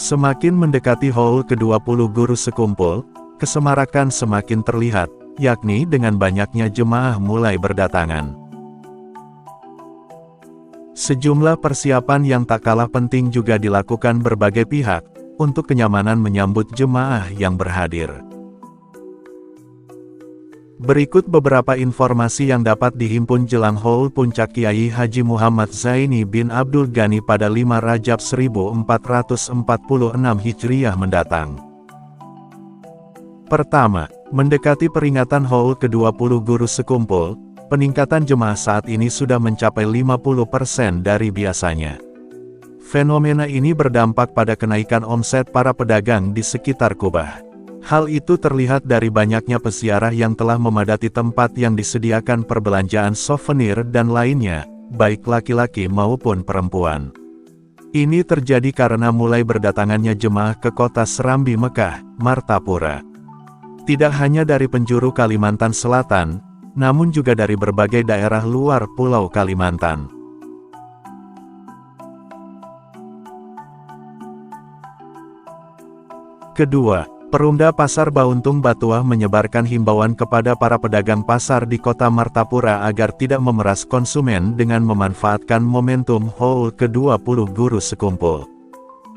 Semakin mendekati haul ke-20 guru sekumpul, kesemarakan semakin terlihat, yakni dengan banyaknya jemaah mulai berdatangan. Sejumlah persiapan yang tak kalah penting juga dilakukan berbagai pihak, untuk kenyamanan menyambut jemaah yang berhadir. Berikut beberapa informasi yang dapat dihimpun jelang haul puncak Kiai Haji Muhammad Zaini bin Abdul Ghani pada 5 Rajab 1446 Hijriah mendatang. Pertama, mendekati peringatan haul ke-20 guru sekumpul, peningkatan jemaah saat ini sudah mencapai 50% dari biasanya. Fenomena ini berdampak pada kenaikan omset para pedagang di sekitar Kubah. Hal itu terlihat dari banyaknya peziarah yang telah memadati tempat yang disediakan perbelanjaan souvenir dan lainnya, baik laki-laki maupun perempuan. Ini terjadi karena mulai berdatangannya jemaah ke kota Serambi Mekah, Martapura. Tidak hanya dari penjuru Kalimantan Selatan, namun juga dari berbagai daerah luar Pulau Kalimantan. Kedua, Perumda Pasar Bauntung Batuah menyebarkan himbauan kepada para pedagang pasar di kota Martapura agar tidak memeras konsumen dengan memanfaatkan momentum haul ke-20 guru sekumpul.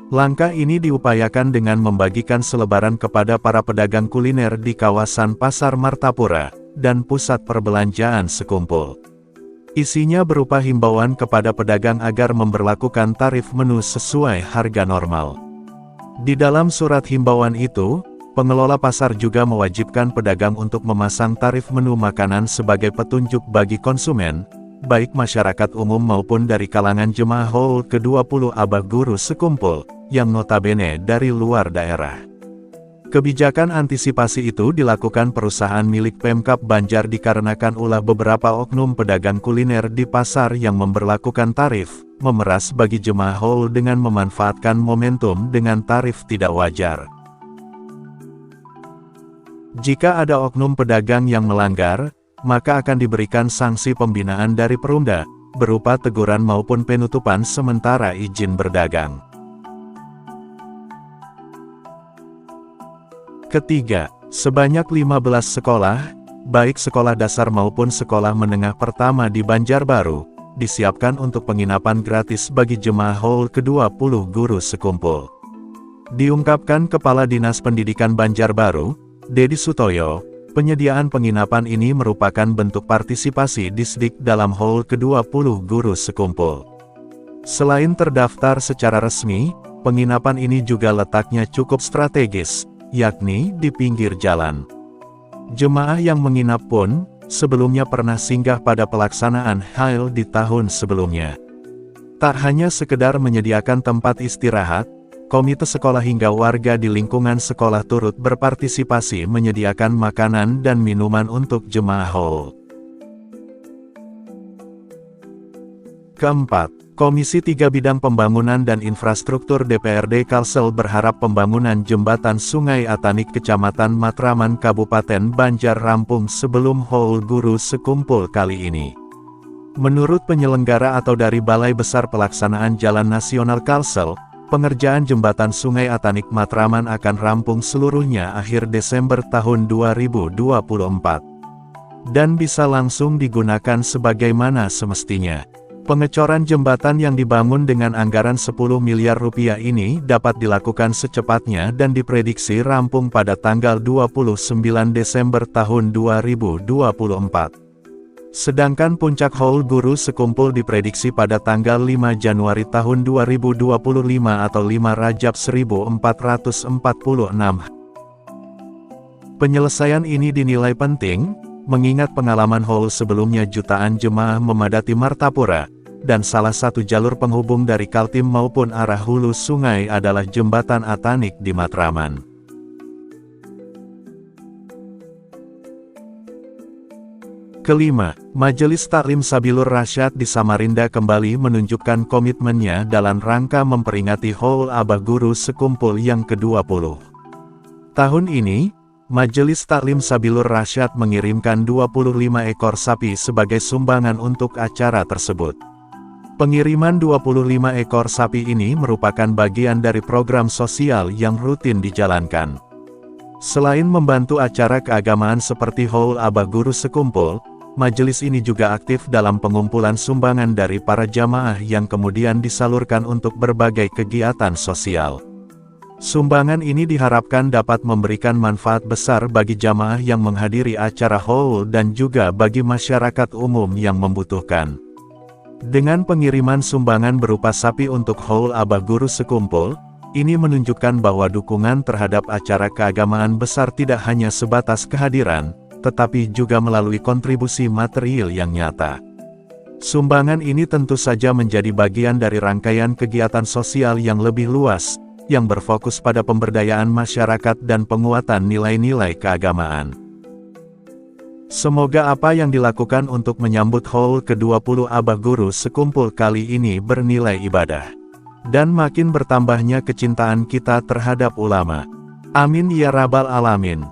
Langkah ini diupayakan dengan membagikan selebaran kepada para pedagang kuliner di kawasan Pasar Martapura dan pusat perbelanjaan sekumpul. Isinya berupa himbauan kepada pedagang agar memberlakukan tarif menu sesuai harga normal. Di dalam surat himbauan itu, pengelola pasar juga mewajibkan pedagang untuk memasang tarif menu makanan sebagai petunjuk bagi konsumen, baik masyarakat umum maupun dari kalangan jemaah haul ke-20 Abah Guru Sekumpul, yang notabene dari luar daerah. Kebijakan antisipasi itu dilakukan perusahaan milik Pemkab Banjar dikarenakan ulah beberapa oknum pedagang kuliner di pasar yang memberlakukan tarif memeras bagi jemaah haul dengan memanfaatkan momentum dengan tarif tidak wajar. Jika ada oknum pedagang yang melanggar, maka akan diberikan sanksi pembinaan dari Perumda, berupa teguran maupun penutupan sementara izin berdagang. Ketiga, sebanyak 15 sekolah, baik sekolah dasar maupun sekolah menengah pertama di Banjarbaru, disiapkan untuk penginapan gratis bagi jemaah haul ke-20 guru sekumpul. Diungkapkan Kepala Dinas Pendidikan Banjarbaru, Dedi Sutoyo, penyediaan penginapan ini merupakan bentuk partisipasi Disdik dalam haul ke-20 guru sekumpul. Selain terdaftar secara resmi, penginapan ini juga letaknya cukup strategis, yakni di pinggir jalan. Jemaah yang menginap pun, sebelumnya pernah singgah pada pelaksanaan haul di tahun sebelumnya. Tak hanya sekedar menyediakan tempat istirahat, komite sekolah hingga warga di lingkungan sekolah turut berpartisipasi menyediakan makanan dan minuman untuk jemaah haul. Keempat, Komisi 3 Bidang Pembangunan dan Infrastruktur DPRD Kalsel berharap pembangunan jembatan Sungai Atanik Kecamatan Matraman Kabupaten Banjar rampung sebelum haul guru sekumpul kali ini. Menurut penyelenggara atau dari Balai Besar Pelaksanaan Jalan Nasional Kalsel, pengerjaan jembatan Sungai Atanik Matraman akan rampung seluruhnya akhir Desember tahun 2024. Dan bisa langsung digunakan sebagaimana semestinya. Pengecoran jembatan yang dibangun dengan anggaran 10 miliar rupiah ini dapat dilakukan secepatnya dan diprediksi rampung pada tanggal 29 Desember tahun 2024. Sedangkan puncak haul guru sekumpul diprediksi pada tanggal 5 Januari tahun 2025 atau 5 Rajab 1446. Penyelesaian ini dinilai penting, mengingat pengalaman haul sebelumnya jutaan jemaah memadati Martapura, dan salah satu jalur penghubung dari Kaltim maupun arah hulu sungai adalah jembatan Atanik di Matraman. Kelima, Majelis Taklim Sabilur Rasyad di Samarinda kembali menunjukkan komitmennya dalam rangka memperingati haul Abah Guru Sekumpul yang ke-20. Tahun ini, Majelis Taklim Sabilur Rasyad mengirimkan 25 ekor sapi sebagai sumbangan untuk acara tersebut. Pengiriman 25 ekor sapi ini merupakan bagian dari program sosial yang rutin dijalankan. Selain membantu acara keagamaan seperti Haul Abah Guru Sekumpul, majelis ini juga aktif dalam pengumpulan sumbangan dari para jamaah yang kemudian disalurkan untuk berbagai kegiatan sosial. Sumbangan ini diharapkan dapat memberikan manfaat besar bagi jamaah yang menghadiri acara Haul dan juga bagi masyarakat umum yang membutuhkan. Dengan pengiriman sumbangan berupa sapi untuk Haul Abah Guru Sekumpul, ini menunjukkan bahwa dukungan terhadap acara keagamaan besar tidak hanya sebatas kehadiran, tetapi juga melalui kontribusi material yang nyata. Sumbangan ini tentu saja menjadi bagian dari rangkaian kegiatan sosial yang lebih luas, yang berfokus pada pemberdayaan masyarakat dan penguatan nilai-nilai keagamaan. Semoga apa yang dilakukan untuk menyambut Haul ke-20 Abah Guru Sekumpul kali ini bernilai ibadah. Dan makin bertambahnya kecintaan kita terhadap ulama. Amin ya rabbal alamin.